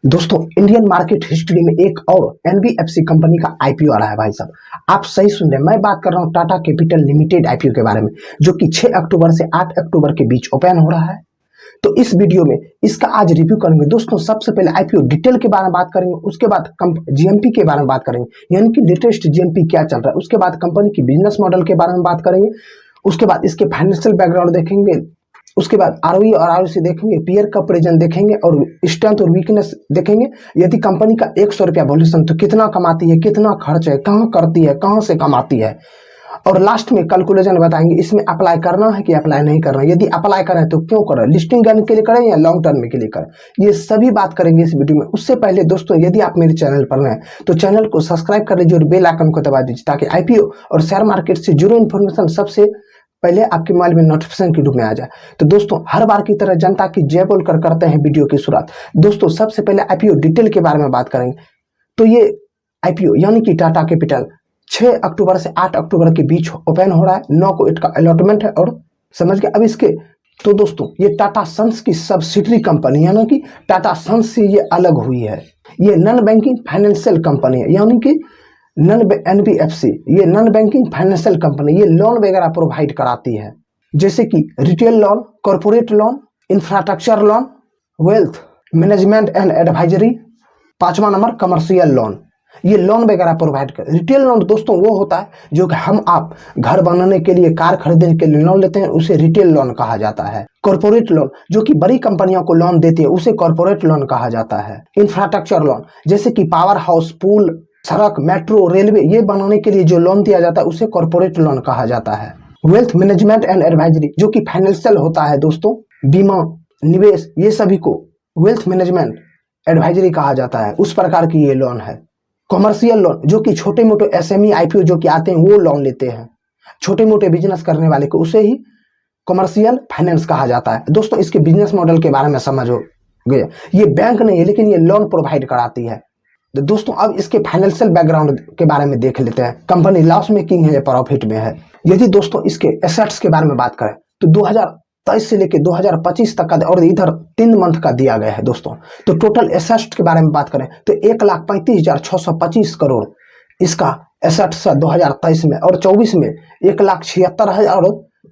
दोस्तों Indian market history में एक और एनबीएफसी कंपनी का आईपीओ आ रहा है भाई साहब। आप सही सुन रहे हैं, मैं बात कर रहा हूं टाटा कैपिटल लिमिटेड आईपीओ के बारे में, जो कि 6 अक्टूबर से 8 अक्टूबर के बीच ओपन हो रहा है। तो इस वीडियो में इसका आज रिव्यू करेंगे दोस्तों। सबसे पहले आईपीओ डिटेल के बारे में बात करेंगे, उसके बाद जीएमपी के बारे में बात करेंगे, यानी कि लेटेस्ट जीएमपी क्या चल रहा है, उसके बाद कंपनी की बिजनेस मॉडल के बारे में बात करेंगे, उसके बाद इसके फाइनेंशियल बैकग्राउंड देखेंगे, उसके बाद आरओई और आरओसी देखेंगे, पीयर कंपैरिजन देखेंगे और स्ट्रेंथ और वीकनेस देखेंगे। यदि कंपनी का 100 रुपया वैल्यूएशन तो कितना कमाती है, कितना खर्च है, कहाँ करती है, कहाँ से कमाती है, और लास्ट में कैलकुलेशन बताएंगे इसमें अप्लाई करना है कि अप्लाई नहीं करना, यदि अप्लाई करें तो क्यों करें, लिस्टिंग करने के लिए करें या लॉन्ग टर्म के लिए करें, ये सभी बात करेंगे इस वीडियो में। उससे पहले दोस्तों यदि आप मेरे चैनल पर हैं तो चैनल को सब्सक्राइब कर लीजिए और बेल आइकन को दबा दीजिए, ताकि आईपीओ और शेयर मार्केट से जुड़े इन्फॉर्मेशन सबसे पहले आपके मोबाइल में नोटिफिकेशन के रूप में आ जाए। तो दोस्तों हर बार की तरह जनता की जय बोलकर करते हैं वीडियो की शुरुआत। दोस्तों सबसे पहले आईपीओ डिटेल के बारे में बात करेंगे। तो ये आईपीओ यानी कि टाटा कैपिटल 6 अक्टूबर से 8 अक्टूबर के बीच ओपन हो रहा है। 9 को इसका अलॉटमेंट है और समझ गए। अब इसके तो दोस्तों ये टाटा सन्स की सब्सिडरी कंपनी यानी कि टाटा सन्स से ये अलग हुई है। ये नॉन बैंकिंग फाइनेंशियल कंपनी है, यानी कि एनबीएफसी ये नॉन बैंकिंग फाइनेंशियल कंपनी, ये लोन वगैरह प्रोवाइड कराती है, जैसे कि retail loan, corporate loan, infrastructure loan, wealth management and advisory, 5वां नंबर कमर्शियल लोन। ये लोन वगैरह प्रोवाइड कर। रिटेल लोन दोस्तों वो होता है जो कि हम आप घर बनाने के लिए, कार खरीदने के लिए लोन लेते हैं, उसे रिटेल लोन कहा जाता है। कॉर्पोरेट लोन जो कि बड़ी कंपनियों को लोन देती है, उसे कॉर्पोरेट लोन कहा जाता है। इंफ्रास्ट्रक्चर लोन जैसे कि पावर हाउस, पुल, सड़क, मेट्रो, रेलवे ये बनाने के लिए जो लोन दिया जाता है उसे कॉर्पोरेट लोन कहा जाता है। वेल्थ मैनेजमेंट एंड एडवाइजरी जो कि फाइनेंशियल होता है दोस्तों, बीमा, निवेश, ये सभी को वेल्थ मैनेजमेंट एडवाइजरी कहा जाता है, उस प्रकार की ये लोन है। कॉमर्शियल लोन जो कि छोटे मोटे एसएमई आईपीओ जो कि आते हैं वो लोन लेते हैं, छोटे मोटे बिजनेस करने वाले को, उसे ही कॉमर्शियल फाइनेंस कहा जाता है। दोस्तों इसके बिजनेस मॉडल के बारे में समझ हो गया, ये बैंक नहीं है लेकिन ये लोन प्रोवाइड कराती है। तो दोस्तों अब इसके फाइनेंशियल बैकग्राउंड के बारे में देख लेते हैं। कंपनी लॉस मेकिंग है या प्रॉफिट में है। यदि दोस्तों इसके एसेट्स के बारे में बात करें तो 2023 से लेकर 2025 तक का और इधर 3 मंथ का दिया गया है दोस्तों। तो टोटल एसेट्स के बारे में बात करें तो 1,35,625 करोड़ इसका एसेट्स 2023 में, और 24 में 1,76,000 और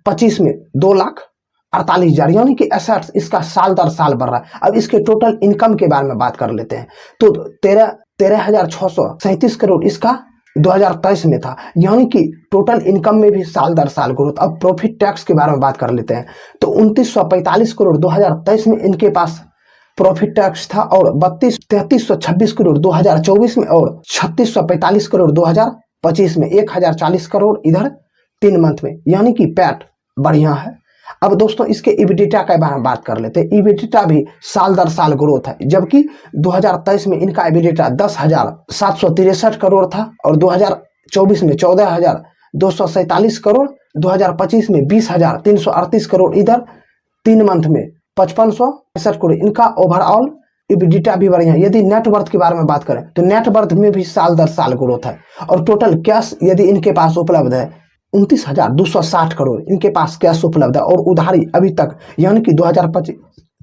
25 में 2,48,000, यानी कि एसेट्स इसका साल दर साल बढ़ रहा है। अब इसके टोटल इनकम के बारे में बात कर लेते हैं। तो 13,637 करोड़ इसका 2023 में था, यानी कि टोटल इनकम में भी साल दर साल ग्रोथ। अब प्रॉफिट टैक्स के बारे में बात कर लेते हैं तो 2,945 करोड़ 2023 में इनके पास प्रॉफिट टैक्स था, और 3326 करोड़ 2024 में, और 3645 करोड़ 2025 में, 1040 करोड़ इधर 3 मंथ में, यानी कि पैट बढ़िया है। अब दोस्तों इसके इबिडिटा के बारे में बात कर लेते हैं। इबिडिटा भी साल दर साल ग्रोथ है, जबकि 2023 में इनका इबिडिटा 10,763 करोड़ था, और 2024 में 14,247 करोड़, 2025 में 20,338 करोड़ इधर 3 मंथ में 5,565 करोड़ इनका ओवरऑल इबिडिटा भी बढ़िया है। यदि नेटवर्थ के बारे में बात करें तो नेटवर्थ में भी साल दर साल ग्रोथ है, और टोटल कैश यदि इनके पास उपलब्ध है 29,260 करोड़ इनके पास कैश उपलब्ध है, और उधारी अभी तक यानी कि 2025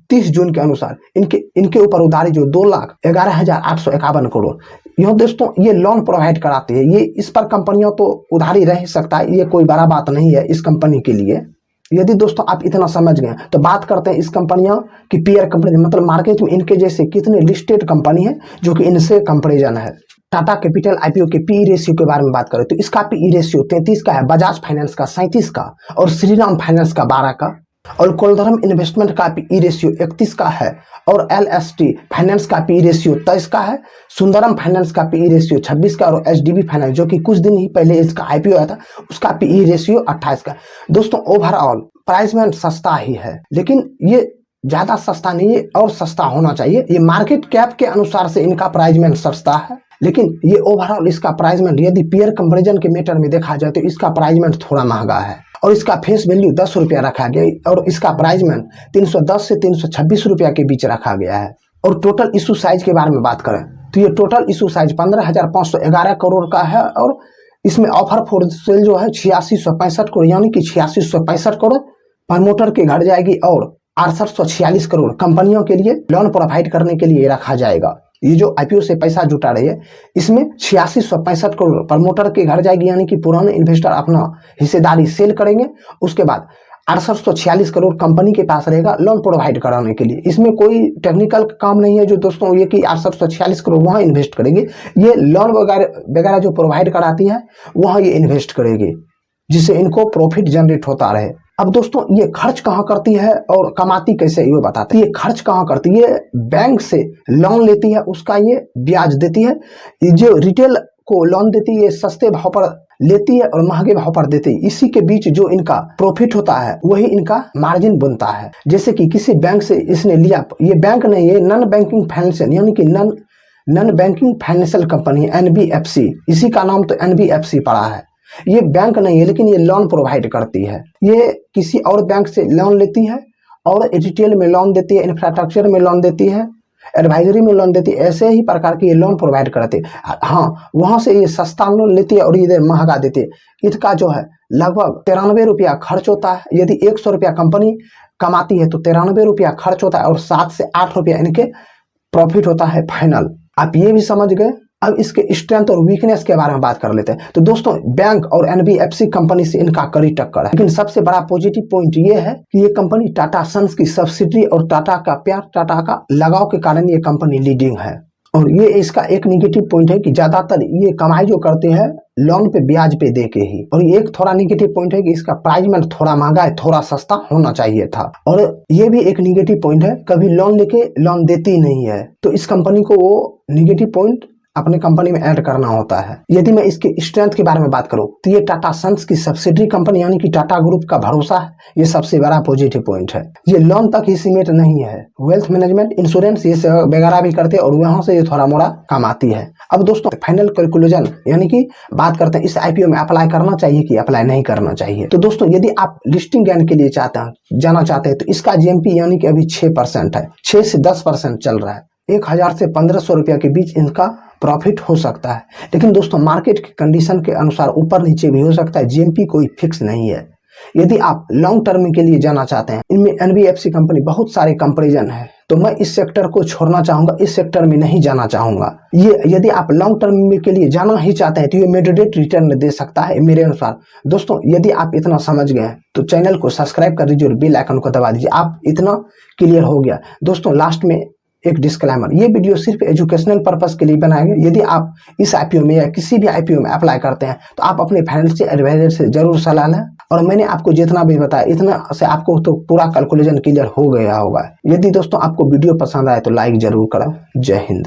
30 जून के अनुसार इनके ऊपर उधारी जो 2,11,851 करोड़। यह दोस्तों ये लोन प्रोवाइड कराती है। ये इस पर कंपनियों तो उधारी रह सकता है, ये कोई बड़ा बात नहीं है इस कंपनी के लिए। यदि दोस्तों आप इतना समझ गए तो बात करते हैं इस कंपनियों की पीयर कंपनी, मतलब मार्केट में इनके जैसे कितने लिस्टेड कंपनी है जो कि इनसे कंपेरिजन है। टाटा कैपिटल आईपीओ के पी रेशियो के बारे में बात करें तो इसका पी रेशियो 33 का है, बजाज फाइनेंस का 37 का, और श्रीराम फाइनेंस का 12 का, और कोलधरम इन्वेस्टमेंट का पी रेशियो 31 का है, और एलएसटी फाइनेंस का पी रेशियो 23 का है, सुंदरम फाइनेंस का पी रेशियो 26 का, और एचडीबी फाइनेंस जो कि कुछ दिन ही पहले इसका आईपीओ आया था उसका पी रेशियो 28 का। दोस्तों ओवरऑल प्राइस में सस्ता ही है, लेकिन ये ज्यादा सस्ता नहीं है और सस्ता होना चाहिए। ये मार्केट कैप के अनुसार से इनका प्राइसमेंट सस्ता है, लेकिन ये ओवरऑल इसका प्राइसमेंट यदि पीयर कंपैरिजन के मैटर में देखा जाए तो इसका प्राइसमेंट थोड़ा महंगा है, और इसका फेस वैल्यू 10 रुपया रखा गया, और इसका प्राइसमेंट 310 से 326 रुपया के बीच रखा गया है। और टोटल इशू साइज के बारे में बात करें तो ये टोटल इशू साइज 15,511 करोड़ का है, और इसमें ऑफर फॉर सेल जो है 8665 करोड़, यानी कि 8665 करोड़ प्रमोटर के घर जाएगी, और 6846 करोड़ कंपनियों के लिए लोन प्रोवाइड करने के लिए रखा जाएगा। ये जो आईपीओ से पैसा जुटा रही है इसमें 8665 करोड़ प्रमोटर के घर जाएगी, यानी कि पुराने इन्वेस्टर अपना हिस्सेदारी सेल करेंगे। उसके बाद 6846 करोड़ कंपनी के पास रहेगा लोन प्रोवाइड कराने के लिए। इसमें कोई टेक्निकल काम नहीं है जो दोस्तों ये कि 6846 करोड़ वहां इन्वेस्ट करेगी, ये लोन वगैरह जो प्रोवाइड कराती है वहां ये इन्वेस्ट करेगी, जिससे इनको प्रॉफिट जनरेट होता रहे। अब दोस्तों ये खर्च कहाँ करती है और कमाती कैसे ये बताते हैं। ये खर्च कहाँ करती है, बैंक से लोन लेती है, उसका ये ब्याज देती है। जो रिटेल को लोन देती है ये सस्ते भाव पर लेती है और महंगे भाव पर देती है। इसी के बीच जो इनका प्रॉफिट होता है वही इनका मार्जिन बनता है। जैसे कि किसी बैंक से इसने लिया, ये बैंक नहीं है, नॉन बैंकिंग फाइनेंशियल यानी कि non banking financial company NBFC, इसी का नाम तो NBFC पड़ा है। ये बैंक नहीं है लेकिन ये लोन प्रोवाइड करती है। ये किसी और बैंक से लोन लेती है और रिटेल में लोन देती है, इंफ्रास्ट्रक्चर में लोन देती है, एडवाइजरी में लोन देती है, ऐसे ही प्रकार के ये लोन प्रोवाइड करते हैं। हाँ, वहां से ये सस्ता लोन लेती है और इधर महंगा देती है। इसका जो है लगभग 93 रुपया खर्च होता है। यदि 100 रुपया कंपनी कमाती है तो 93 रुपया खर्च होता है और 7 से 8 रुपया इनके प्रॉफिट होता है फाइनल। आप ये भी समझ गए। अब इसके स्ट्रेंथ और वीकनेस के बारे में बात कर लेते हैं। तो दोस्तों बैंक और NBFC कंपनी से इनका कड़ी टक्कर है, लेकिन सबसे बड़ा पॉजिटिव पॉइंट ये है कि ये कंपनी टाटा सन्स की सब्सिडी और टाटा का प्यार, टाटा का लगाव के कारण ये कंपनी लीडिंग है। और ये इसका एक निगेटिव पॉइंट है कि ज्यादातर ये कमाई जो करते हैं लोन पे ब्याज पे दे के ही। और ये एक थोड़ा निगेटिव पॉइंट है कि इसका प्राइस में थोड़ा महंगा है, थोड़ा सस्ता होना चाहिए था। और ये भी एक निगेटिव पॉइंट है, कभी लोन लेके लोन देती नहीं है, तो इस कंपनी को वो निगेटिव पॉइंट अपने कंपनी में ऐड करना होता है। यदि मैं इसके स्ट्रेंथ के बारे में बात करूं तो ये टाटा सन्स की सब्सिडरी कंपनी यानी कि टाटा ग्रुप का भरोसा है, ये सबसे बड़ा पॉजिटिव पॉइंट है। ये लोन तक ही सीमित नहीं है, वेल्थ मैनेजमेंट, इंश्योरेंस ये वगैरह भी करते हैं और वहां से ये थोड़ा मोड़ा कमाती है। अब दोस्तों फाइनल कैलकुलेशन यानी कि बात करते हैं इस आईपीओ में अप्लाई करना चाहिए कि अप्लाई नहीं करना चाहिए। तो दोस्तों यदि आप लिस्टिंग गेन के लिए जाना चाहते हैं तो इसका GMP यानी कि अभी 6% है, 6 से 10% चल रहा है। 1000 से 1500 रुपया के बीच इनका प्रॉफिट हो सकता है, लेकिन दोस्तों मार्केट की कंडीशन के अनुसार ऊपर नीचे भी हो सकता है। GMP कोई फिक्स नहीं है। यदि आप लॉन्ग टर्म के लिए जाना चाहते हैं, इनमें NBFC कंपनी बहुत सारे कंपैरिजन है, तो मैं इस सेक्टर को छोड़ना चाहूंगा, इस सेक्टर में नहीं जाना चाहूंगा। ये यदि आप लॉन्ग टर्म के लिए जाना ही चाहते हैं तो ये मॉडरेट रिटर्न दे सकता है मेरे अनुसार। दोस्तों यदि आप इतना समझ गए हैं तो चैनल को सब्सक्राइब कर दीजिए और बेल आइकन को दबा दीजिए। आप इतना क्लियर हो गया। दोस्तों लास्ट में एक डिस्क्लेमर, ये वीडियो सिर्फ एजुकेशनल पर्पस के लिए बनाया गया। यदि आप इस आईपीओ में या किसी भी आईपीओ में अप्लाई करते हैं तो आप अपने फाइनेंशियल एडवाइजर से जरूर सलाह लें। और मैंने आपको जितना भी बताया इतना से आपको तो पूरा कैलकुलेशन क्लियर हो गया होगा। यदि दोस्तों आपको वीडियो पसंद आए तो लाइक जरूर करें। जय हिंद।